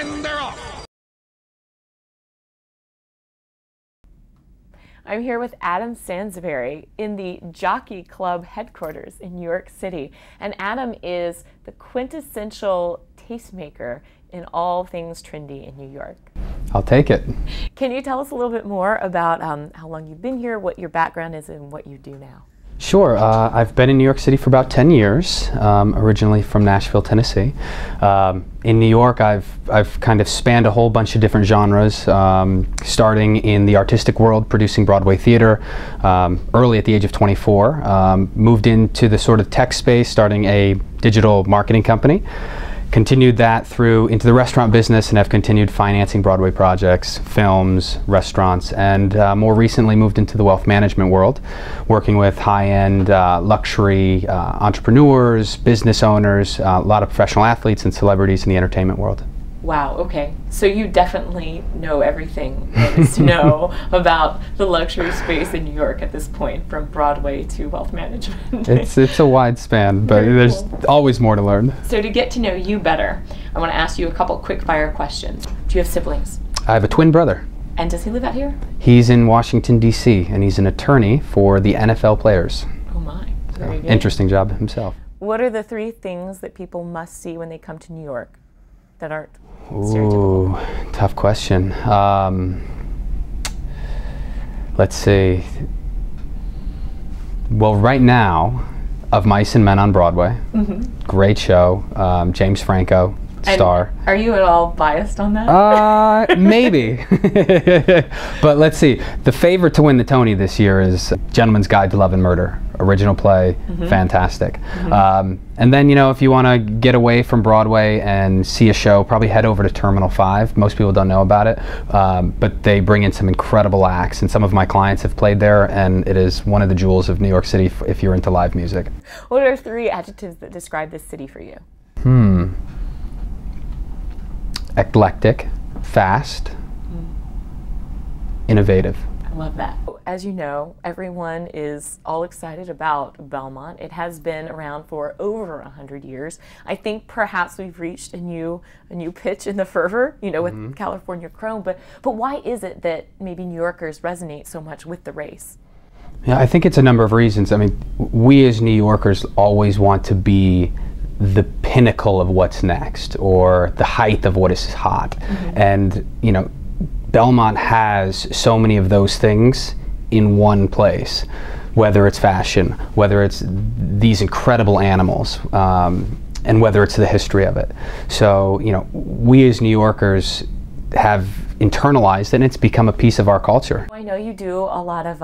And they're off. I'm here with Adam Sansiveri in the Jockey Club headquarters in New York City. And Adam is the quintessential tastemaker in all things trendy in New York. I'll take it. Can you tell us a little bit more about how long you've been here, what your background is, and what you do now? Sure. I've been in New York City for about 10 years, originally from Nashville, Tennessee. In New York, I've kind of spanned a whole bunch of different genres, starting in the artistic world, producing Broadway theater, early at the age of 24. Moved into the sort of tech space, starting a digital marketing company. Continued that through into the restaurant business and have continued financing Broadway projects, films, restaurants, and more recently moved into the wealth management world, working with high-end luxury entrepreneurs, business owners, a lot of professional athletes and celebrities in the entertainment world. Wow, okay. So you definitely know everything there is to know about the luxury space in New York at this point, from Broadway to wealth management. It's a wide span, but there's always more to learn. So to get to know you better, I want to ask you a couple quick-fire questions. Do you have siblings? I have a twin brother. And does he live out here? He's in Washington, D.C., and he's an attorney for the NFL players. Oh my, very good. Interesting job himself. What are the 3 things that people must see when they come to New York that aren't Ooh, tough question. Let's see. Well, right now, Of Mice and Men on Broadway. Great show. James Franco, star. And are you at all biased on that? Maybe. But let's see. The favorite to win the Tony this year is Gentleman's Guide to Love and Murder. Original play, fantastic. And then, you know, if you want to get away from Broadway and see a show, probably head over to Terminal 5. Most people don't know about it, but they bring in some incredible acts, and some of my clients have played there, and it is one of the jewels of New York City if you're into live music. What are 3 adjectives that describe this city for you? Eclectic, fast, innovative. I love that. As you know, everyone is all excited about Belmont. It has been around for over 100 years. I think perhaps we've reached a new pitch in the fervor, you know, with California Chrome. But why is it that maybe New Yorkers resonate so much with the race? Yeah, I think it's a number of reasons. I mean, we as New Yorkers always want to be the pinnacle of what's next, or the height of what is hot. And, you know, Belmont has so many of those things in one place, whether it's fashion, whether it's these incredible animals, and whether it's the history of it. So, you know, we as New Yorkers have internalized it, and it's become a piece of our culture. I know you do a lot of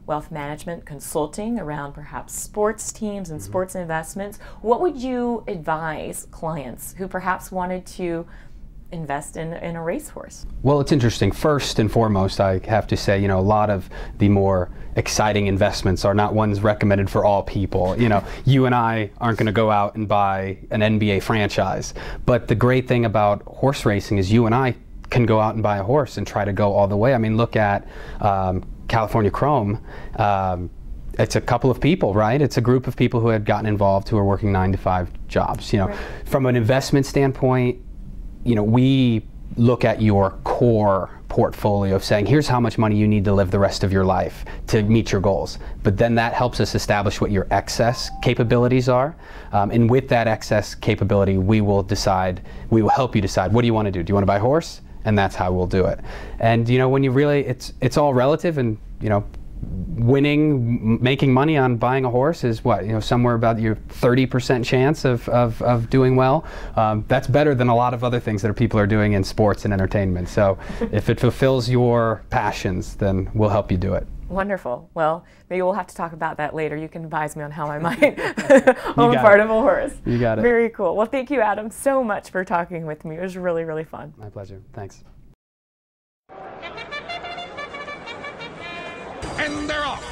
wealth management consulting around perhaps sports teams and sports investments. What would you advise clients who perhaps wanted to invest in a racehorse? Well, it's interesting. First and foremost, I have to say, you know, a lot of the more exciting investments are not ones recommended for all people. You know, you and I aren't going to go out and buy an NBA franchise. But the great thing about horse racing is you and I can go out and buy a horse and try to go all the way. I mean, look at California Chrome. It's a couple of people, right? It's a group of people who had gotten involved who are working 9-to-5 jobs. You know, from an investment standpoint, you know, we look at your core portfolio of saying, here's how much money you need to live the rest of your life to meet your goals. But then that helps us establish what your excess capabilities are. And with that excess capability, we will help you decide, what do you want to do? Do you want to buy a horse? And that's how we'll do it. And, you know, when you really, it's all relative, and, you know, making money on buying a horse is what, you know, somewhere about your 30% chance of doing well. That's better than a lot of other things that people are doing in sports and entertainment. So if it fulfills your passions, then we'll help you do it. Wonderful. Well, maybe we'll have to talk about that later. You can advise me on how I might own part of a horse. You got it. Very cool. Well, thank you, Adam, so much for talking with me. It was really, really fun. My pleasure. Thanks. And they're off.